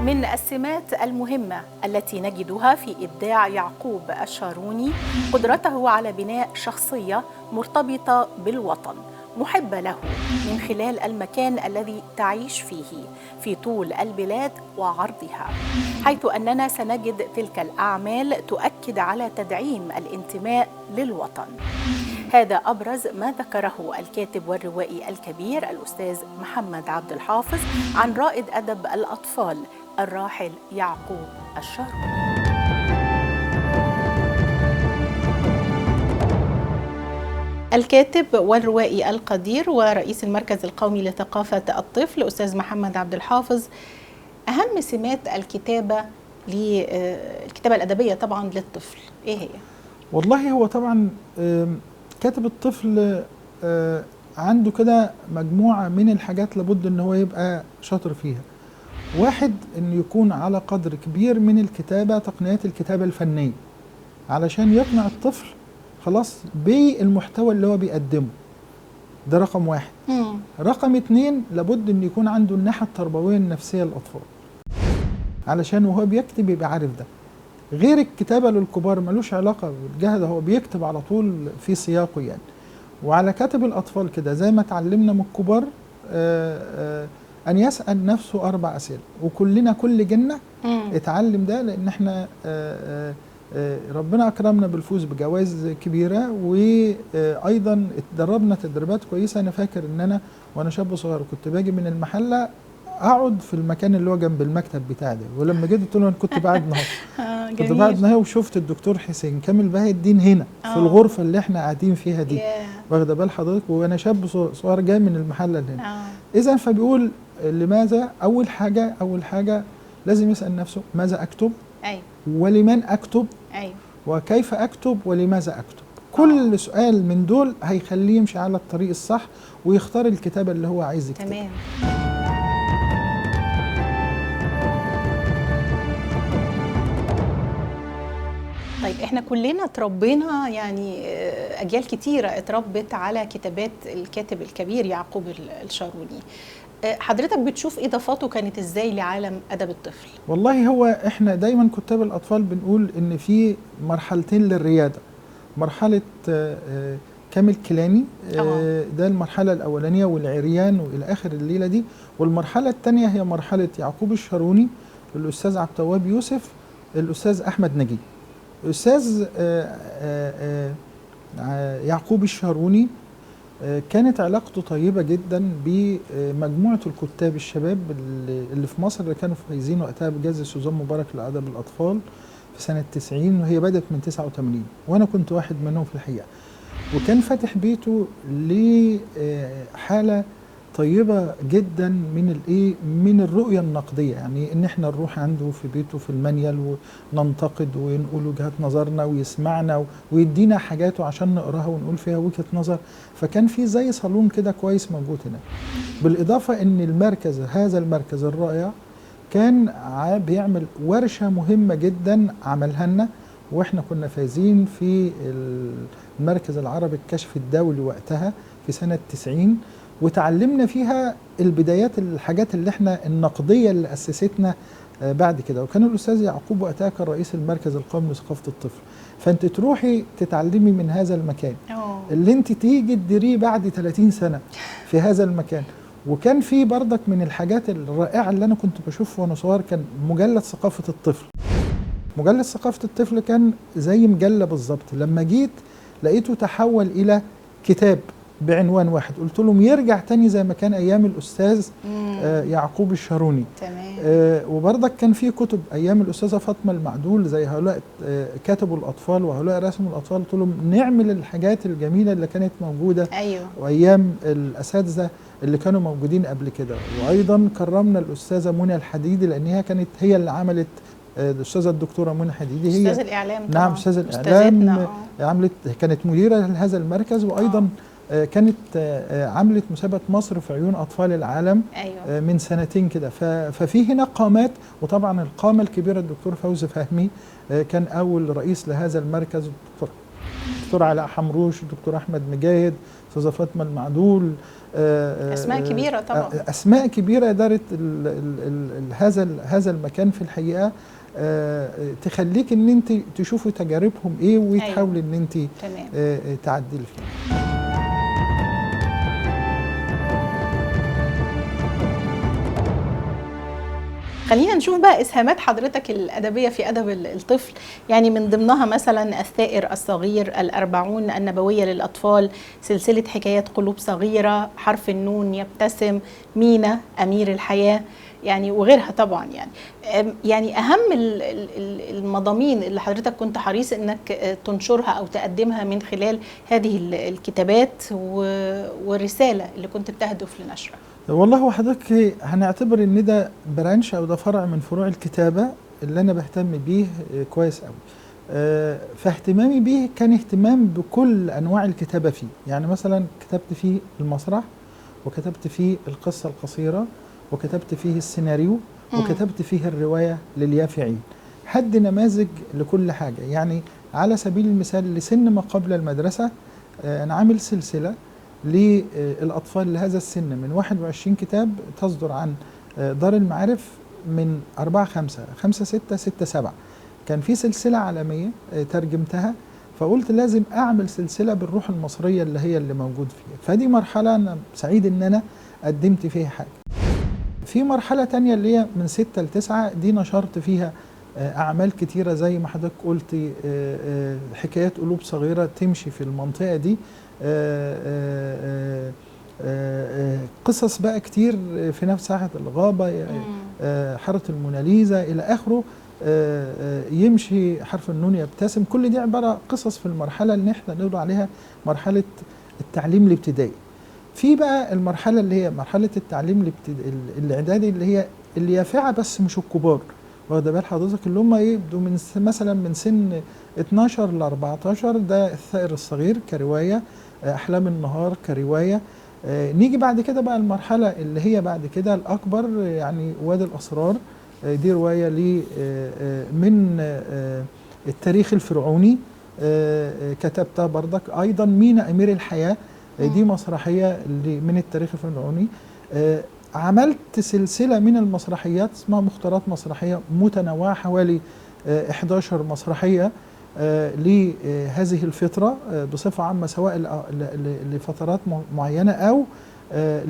من السمات المهمة التي نجدها في إبداع يعقوب الشاروني قدرته على بناء شخصية مرتبطة بالوطن، محبة له من خلال المكان الذي تعيش فيه في طول البلاد وعرضها، حيث أننا سنجد تلك الأعمال تؤكد على تدعيم الانتماء للوطن. هذا أبرز ما ذكره الكاتب والروائي الكبير الأستاذ محمد عبد الحافظ عن رائد أدب الأطفال الراحل يعقوب الشاروني. الكاتب والروائي القدير ورئيس المركز القومي لثقافة الطفل أستاذ محمد عبد الحافظ، أهم سمات الكتابة الكتابة الأدبية طبعا للطفل إيه هي؟
والله هو طبعا كاتب الطفل عنده كده مجموعة من الحاجات لابد ان هو يبقى شاطر فيها. واحد، انه يكون على قدر كبير من الكتابة، تقنيات الكتابة الفنية، علشان يقنع الطفل خلاص بالمحتوى اللي هو بيقدمه. ده رقم واحد. رقم 2، لابد ان يكون عنده الناحية التربوية النفسية للأطفال، علشان وهو بيكتب يبقى عارف ده. غير الكتابة للكبار ملوش علاقة بالجهد، هو بيكتب على طول في سياقه يعني. وعلى كاتب الأطفال كده زي ما اتعلمنا من الكبار أن يسأل نفسه 4 أسئلة، وكلنا كل جنة اتعلم ده، لأن احنا ربنا أكرمنا بالفوز بجوائز كبيرة، وأيضا اتدربنا تدريبات كويسة. أنا فاكر إن أنا وأنا شاب صغير كنت باجي من المحلة اقعد في المكان اللي هو جنب المكتب بتاعي ده، ولما جيت قلت له انا كنت قاعد نهار كنت قاعد نهار، وشفت الدكتور حسين كامل باهي الدين هنا في الغرفه اللي احنا قاعدين فيها دي، واخده بال حضرتك، وانا شاب صغير جاي من المحله اللي هنا. اذا فبيقول لماذا، اول حاجه لازم يسال نفسه ماذا اكتب، ولمن اكتب، وكيف اكتب، ولماذا اكتب. كل سؤال من دول هيخليه يمشي على الطريق الصح ويختار الكتابه اللي هو عايز يكتبها.
تمام. طيب احنا كلنا اتربينا، يعني اجيال كتيره اتربت على كتابات الكاتب الكبير يعقوب الشاروني. حضرتك بتشوف اضافاته كانت ازاي لعالم ادب الطفل؟
والله هو احنا دايما كتاب الاطفال بنقول ان في مرحلتين للرياده. مرحله كامل كيلاني، ده المرحله الاولانيه، والعريان والى اخر الليله دي. والمرحله الثانيه هي مرحله يعقوب الشاروني، الاستاذ عبد التواب يوسف، الاستاذ احمد نجيب. الاستاذ يعقوب الشاروني كانت علاقته طيبه جدا بمجموعه الكتاب الشباب اللي في مصر، اللي كانوا فايزين وقتها بجائزه سوزان مبارك لادب الاطفال في سنه 90، وهي بدات من 89، وانا كنت واحد منهم في الحقيقه. وكان فاتح بيته لحاله طيبه جدا من الرؤيه النقديه، يعني ان احنا نروح عنده في بيته في المنيل وننتقد ونقول وجهات نظرنا، ويسمعنا ويدينا حاجاته عشان نقراها ونقول فيها وجهه نظر. فكان في زي صالون كده كويس موجود هنا. بالاضافه ان هذا المركز الرائع كان بيعمل ورشه مهمه جدا عملها لنا، واحنا كنا فايزين في المركز العربي الكشف الدولي وقتها في سنه 90، وتعلمنا فيها البدايات، الحاجات اللي احنا النقديه اللي اسستنا بعد كده. وكان الاستاذ يعقوب وقتها كان رئيس المركز القومي لثقافه الطفل. فانت تروحي تتعلمي من هذا المكان اللي انت تيجي تديريه بعد 30 سنه في هذا المكان. وكان في بردك من الحاجات الرائعه اللي انا كنت بشوفه وانا صغير كان مجلد ثقافه الطفل. مجلد ثقافه الطفل كان زي مجله بالظبط. لما جيت لقيته تحول الى كتاب بعنوان واحد، قلت لهم يرجع تاني زي ما كان ايام الاستاذ يعقوب الشاروني.
تمام.
وبرضك كان في كتب ايام الاستاذه فاطمه المعدول، زي هؤلاء كتبوا الاطفال وهؤلاء رسموا الاطفال. قلت لهم نعمل الحاجات الجميله اللي كانت موجوده وايام الاساتذه اللي كانوا موجودين قبل كده. وايضا كرمنا الاستاذه منى الحديدي، لان هي كانت هي اللي عملت، الاستاذه الدكتوره منى الحديدي هي
استاذ الاعلام.
نعم، استاذ الاعلام. كانت مديره لهذا المركز، وايضا كانت عملت مسابقة مصر في عيون أطفال العالم. من سنتين كده. ففي هنا قامات، وطبعا القامة الكبيرة الدكتور فوزي فهمي كان أول رئيس لهذا المركز، الدكتور علاء حمروش، الدكتور أحمد مجاهد، أستاذة فاطمة المعدول.
أسماء كبيرة طبعا،
أسماء كبيرة دارت هذا المكان في الحقيقة. تخليك ان انت تشوفي تجاربهم ايه، وتحاولي ان انت تعدلي فيها.
خلينا نشوف بقى اسهامات حضرتك الادبيه في ادب الطفل، يعني من ضمنها مثلا الثائر الصغير، الأربعون النبويه للاطفال، سلسله حكايات قلوب صغيره، حرف النون، يبتسم، مينا، امير الحياه. يعني وغيرها طبعا. يعني اهم المضامين اللي حضرتك كنت حريص انك تنشرها او تقدمها من خلال هذه الكتابات والرساله اللي كنت بتهدف لنشرها.
والله هو حضرتك هنعتبر ان ده برانش او ده فرع من فروع الكتابه اللي انا بهتم بيه كويس قوي. فاهتمامي بيه كان اهتمام بكل انواع الكتابه فيه. يعني مثلا كتبت فيه المسرح، وكتبت فيه القصه القصيره، وكتبت فيه السيناريو، وكتبت فيه الروايه لليافعين. حد نماذج لكل حاجه. يعني على سبيل المثال لسن ما قبل المدرسه انا عامل سلسله للأطفال لهذا السن من 21 كتاب تصدر عن دار المعارف من 4 5 5 6 6 7. كان في سلسلة عالمية ترجمتها، فقلت لازم أعمل سلسلة بالروح المصرية اللي موجود فيها. فدي مرحلة أنا سعيد إن أنا قدمت فيها حاجة. في مرحلة تانية اللي هي من 6 ل 9، دي نشرت فيها أعمال كتيرة زي ما حضرتك قلتي، حكايات قلوب صغيرة تمشي في المنطقة دي، قصص بقى كتير في نفس ساحة الغابة، حارة الموناليزا إلى آخره، يمشي حرف النون يبتسم. كل دي عبارة قصص في المرحلة اللي احنا نقول عليها مرحلة التعليم الابتدائي. في بقى المرحلة اللي هي مرحلة التعليم الإعدادي اللي هي اليافعة بس مش الكبار، واخد بال حضرتك، اللي هم يبدوا من مثلا من سن 12 ل 14، ده الثائر الصغير كرواية، أحلام النهار كرواية. نيجي بعد كده بقى المرحلة اللي هي بعد كده الأكبر، يعني وادي الأسرار، دي رواية من التاريخ الفرعوني، كتبتها بردك. أيضا مينا أمير الحياة، دي مسرحية من التاريخ الفرعوني. عملت سلسلة من المسرحيات اسمها مختارات مسرحية متنوعة، حوالي 11 مسرحية لهذه الفترة بصفة عامة، سواء لفترات معينة أو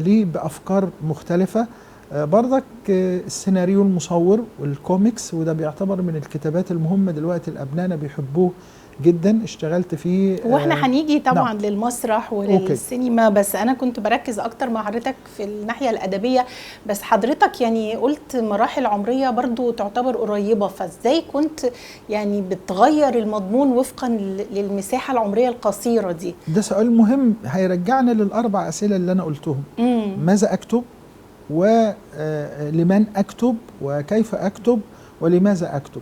بأفكار مختلفة. برضك السيناريو المصور والكوميكس، وده بيعتبر من الكتابات المهمة دلوقتي، الأبناء بيحبوه جدا، اشتغلت فيه.
واحنا هنيجي طبعا
نعم.
للمسرح وللسينما، بس انا كنت بركز اكتر مع حضرتك في الناحية الأدبية. بس حضرتك يعني قلت مراحل عمرية برضو تعتبر قريبة، فازاي كنت يعني بتغير المضمون وفقا للمساحة العمرية القصيرة دي؟
ده سؤال مهم هيرجعنا للأربع أسئلة اللي أنا قلتهم. ماذا أكتب، ولمن أكتب، وكيف أكتب، ولماذا أكتب.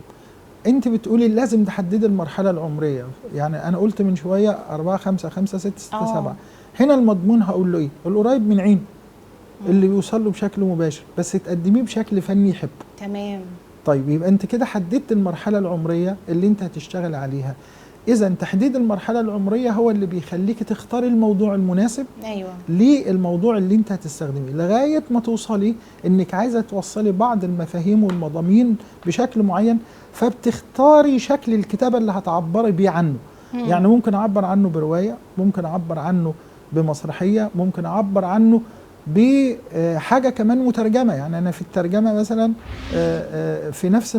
انت بتقولي لازم تحددي المرحله العمريه. يعني انا قلت من شويه 4 5 5 6 6 7. هنا المضمون هقول له ايه؟ القريب من عينه، اللي بيوصل له بشكل مباشر، بس تقدميه بشكل فني يحبه.
تمام.
طيب يبقى انت كده حددت المرحله العمريه اللي انت هتشتغل عليها. اذا تحديد المرحله العمريه هو اللي بيخليك تختاري الموضوع المناسب.
ايوه.
للموضوع اللي انت هتستخدميه، لغايه ما توصلي انك عايزه توصلي بعض المفاهيم والمضامين بشكل معين، فبتختاري شكل الكتابه اللي هتعبري بيه عنه. يعني ممكن اعبر عنه بروايه، ممكن اعبر عنه بمسرحيه، ممكن اعبر عنه بحاجه كمان مترجمه. يعني انا في الترجمه مثلا في نفس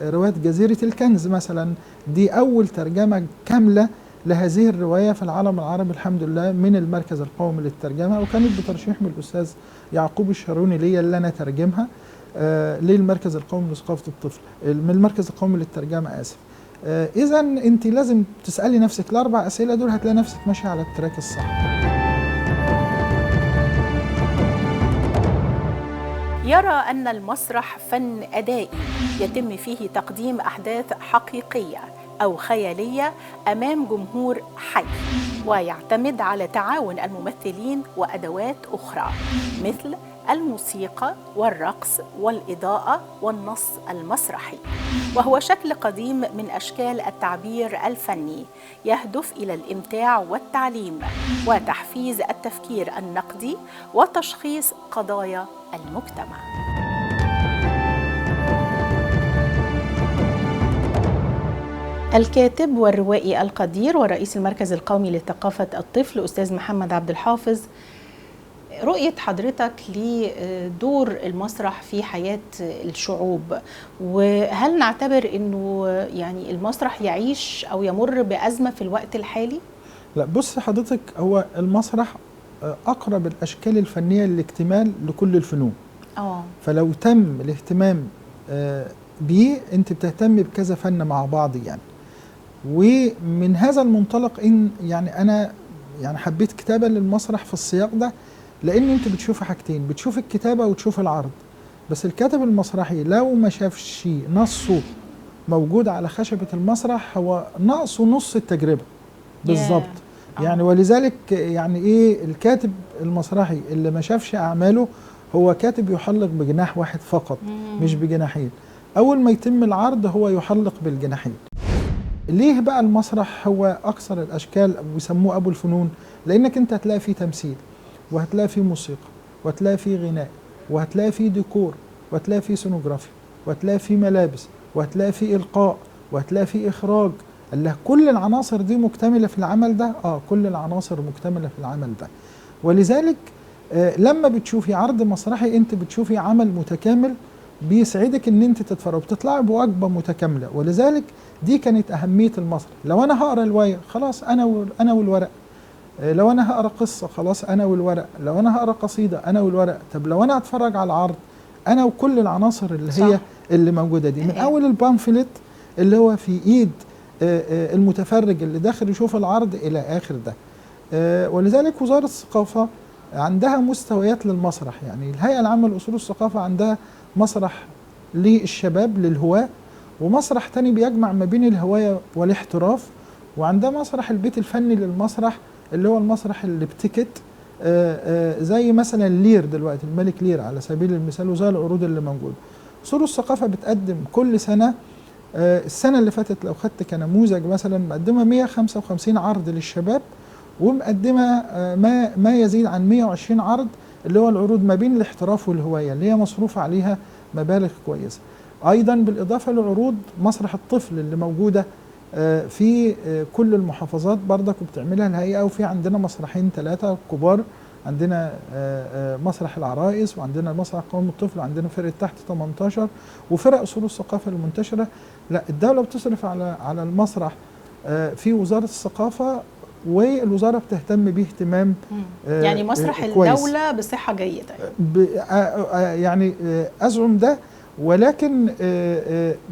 روايه جزيره الكنز مثلا، دي اول ترجمه كامله لهذه الروايه في العالم العربي الحمد لله من المركز القومي للترجمه، وكانت بترشيح من الاستاذ يعقوب الشاروني ليا اللي انا ترجمها للمركز القومي لثقافه الطفل، من المركز القومي للترجمه اسف. اذا انت لازم تسالي نفسك الاربع اسئله دول، هتلاقي نفسك ماشيه على التراك الصح.
يرى أن المسرح فن أدائي يتم فيه تقديم أحداث حقيقية أو خيالية أمام جمهور حي، ويعتمد على تعاون الممثلين وأدوات أخرى مثل الموسيقى والرقص والإضاءة والنص المسرحي، وهو شكل قديم من أشكال التعبير الفني يهدف إلى الإمتاع والتعليم وتحفيز التفكير النقدي وتشخيص قضايا المجتمع. الكاتب والروائي القدير ورئيس المركز القومي لثقافة الطفل أستاذ محمد عبد الحافظ، رؤية حضرتك لدور المسرح في حياة الشعوب، وهل نعتبر أنه يعني المسرح يعيش أو يمر بأزمة في الوقت الحالي؟
لا بص حضرتك، هو المسرح أقرب الأشكال الفنية للاكتمال لكل الفنون. فلو تم الاهتمام بيه، انت بتهتم بكذا فن مع بعض يعني. ومن هذا المنطلق ان يعني انا يعني حبيت كتابة للمسرح في السياق ده، لان انت بتشوف حاجتين، بتشوف الكتابة وتشوف العرض. بس الكاتب المسرحي لو ما شافش نصه موجود على خشبة المسرح، هو ناقصه نص التجربة بالظبط. يعني ولذلك يعني ايه الكاتب المسرحي اللي ما شافش اعماله هو كاتب يحلق بجناح واحد فقط، مش بجناحين. اول ما يتم العرض هو يحلق بالجناحين. ليه بقى المسرح هو اكثر الاشكال بيسموه ابو الفنون؟ لانك انت هتلاقي فيه تمثيل، وهتلاقي فيه موسيقى، وهتلاقي فيه غناء، وهتلاقي فيه ديكور، وهتلاقي فيه سونوجرافي، وهتلاقي فيه ملابس، وهتلاقي فيه القاء، وهتلاقي فيه اخراج. كل العناصر دي مكتمله في العمل ده. كل العناصر مكتمله في العمل ده. ولذلك لما بتشوفي عرض مسرحي انت بتشوفي عمل متكامل بيسعدك ان انت تتفرج، بتطلعي بوجبه متكامله. ولذلك دي كانت اهميه المسرح. لو انا هقرا روايه خلاص انا والورق، لو انا هقرا قصه خلاص انا والورق، لو انا هقرا قصيده انا والورق. طب لو انا اتفرج على العرض انا وكل العناصر اللي هي اللي موجوده دي، من اول البامفلت اللي هو في ايد المتفرج اللي داخل يشوف العرض الى اخر ده. ولذلك وزاره الثقافه عندها مستويات للمسرح. يعني الهيئه العامه لاصول الثقافه عندها مسرح للشباب للهواة، ومسرح تاني بيجمع ما بين الهواية والاحتراف، وعندها مسرح البيت الفني للمسرح اللي هو المسرح اللي بتيكت، زي مثلا لير دلوقتي، الملك لير على سبيل المثال، وزي العروض اللي موجوده. اصول الثقافه بتقدم كل سنه، السنه اللي فاتت لو خدت كنموذج مثلا مقدمه 155 عرض للشباب، ومقدمه ما يزيد عن 120 عرض اللي هو العروض ما بين الاحتراف والهوايه اللي هي مصروف عليها مبالغ كويسه. ايضا بالاضافه لعروض مسرح الطفل اللي موجوده في كل المحافظات بردك وبتعملها الهيئه، وفي عندنا مسرحين 3 كبار، عندنا مسرح العرائس، وعندنا مسرح قوم الطفل، وعندنا فرقه تحت 18، وفرق اصول الثقافه المنتشره. لا، الدوله بتصرف على المسرح في وزاره الثقافه، والوزاره بتهتم بيه اهتمام
يعني مسرح الدوله بصحه جيده
يعني ازعم ده. ولكن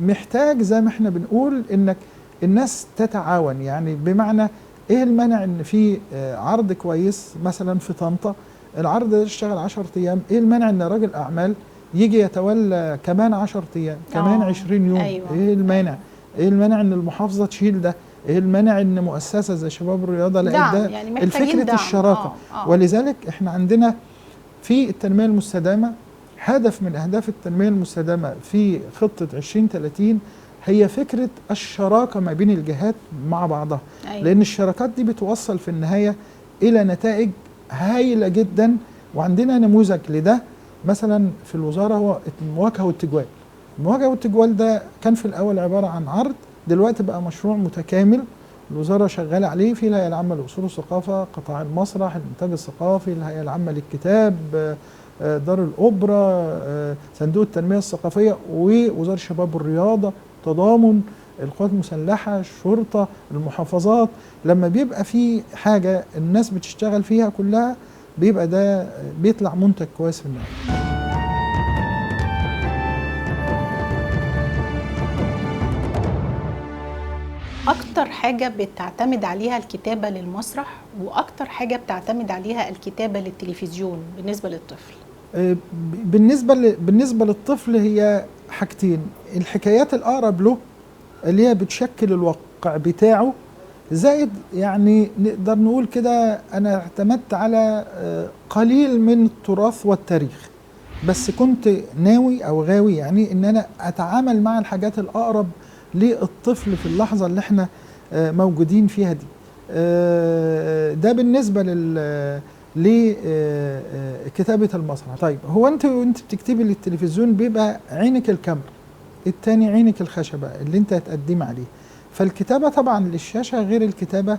محتاج زي ما احنا بنقول انك الناس تتعاون. يعني بمعنى ايه المانع ان في عرض كويس مثلا في طنطا، العرض ده يشتغل 10 ايام، ايه المانع ان راجل اعمال يجي يتولى كمان 10 ايام، كمان 20 يوم؟
أيوة.
ايه المانع؟ ايه المانع ان المحافظه تشيل ده؟ ايه المانع ان مؤسسه زي شباب الرياضه؟ لا، ده
يعني
الفكره الشراكه. ولذلك احنا عندنا في التنميه المستدامه هدف من اهداف التنميه المستدامه في خطه 2030 هي فكره الشراكه ما بين الجهات مع بعضها. أيوة. لان الشراكات دي بتوصل في النهايه الى نتائج هائله جدا. وعندنا نموذج لده مثلا في الوزاره هو المواجهه والتجوال. المواجهه والتجوال ده كان في الاول عباره عن عرض، دلوقتي بقى مشروع متكامل الوزاره شغاله عليه في الهيئه العامه لاصول الثقافه، قطاع المسرح، الانتاج الثقافي، الهيئه العامه للكتاب، دار الاوبرا، صندوق التنميه الثقافيه، ووزاره الشباب والرياضه، تضامن، القوات المسلحه، الشرطه، المحافظات. لما بيبقى في حاجه الناس بتشتغل فيها كلها بيبقى ده بيطلع منتج كويس في النهايه.
أكتر حاجة بتعتمد عليها الكتابة للمسرح وأكتر حاجة بتعتمد عليها الكتابة للتلفزيون بالنسبة للطفل؟
بالنسبة للطفل هي حاجتين، الحكايات الأقرب له اللي هي بتشكل الواقع بتاعه، زائد يعني نقدر نقول كده أنا اعتمدت على قليل من التراث والتاريخ، بس كنت ناوي أو غاوي يعني إن أنا أتعامل مع الحاجات الأقرب للطفل في اللحظة اللي احنا موجودين فيها دي. ده بالنسبة لكتابة المسرح. طيب هو انت بتكتبي للتلفزيون بيبقى عينك الكاميرا، التاني عينك الخشبة اللي انت هتقدم عليه. فالكتابة طبعا للشاشة غير الكتابة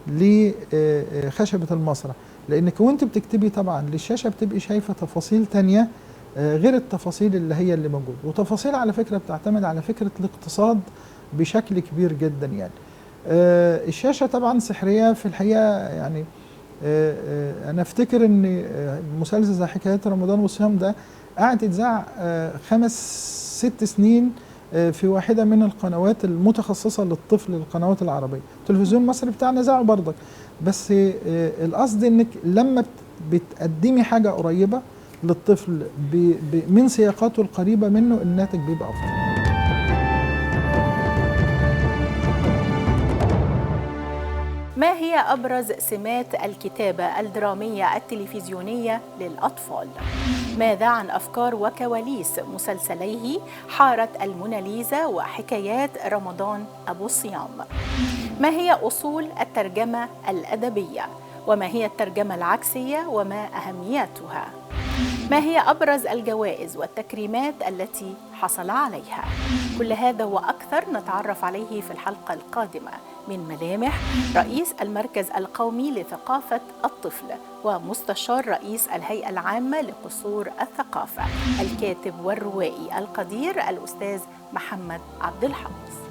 لخشبة المسرح، لانك وانت بتكتبي طبعا للشاشة بتبقي شايفة تفاصيل تانية غير التفاصيل اللي هي اللي موجودة، وتفاصيل على فكرة بتعتمد على فكرة الاقتصاد بشكل كبير جدا. يعني الشاشة طبعا سحرية في الحقيقة. يعني أنا أفتكر أن مسلسل زي حكايات رمضان والصيام ده قعد يتذاع 5-6 سنين في واحدة من القنوات المتخصصة للطفل، القنوات العربية. التلفزيون المصري بتاعنا ذاعه برضك، بس القصد انك لما بتقدمي حاجة قريبة للطفل من سياقاته القريبة منه، الناتج بيبقى أفضل.
ما هي أبرز سمات الكتابة الدرامية التلفزيونية للأطفال؟ ماذا عن أفكار وكواليس مسلسليه حارة الموناليزا وحكايات رمضان أبو الصيام؟ ما هي أصول الترجمة الأدبية؟ وما هي الترجمة العكسية وما أهميتها؟ ما هي أبرز الجوائز والتكريمات التي حصل عليها؟ كل هذا وأكثر نتعرف عليه في الحلقة القادمة من ملامح رئيس المركز القومي لثقافة الطفل ومستشار رئيس الهيئة العامة لقصور الثقافة، الكاتب والروائي القدير الأستاذ محمد عبد الحافظ.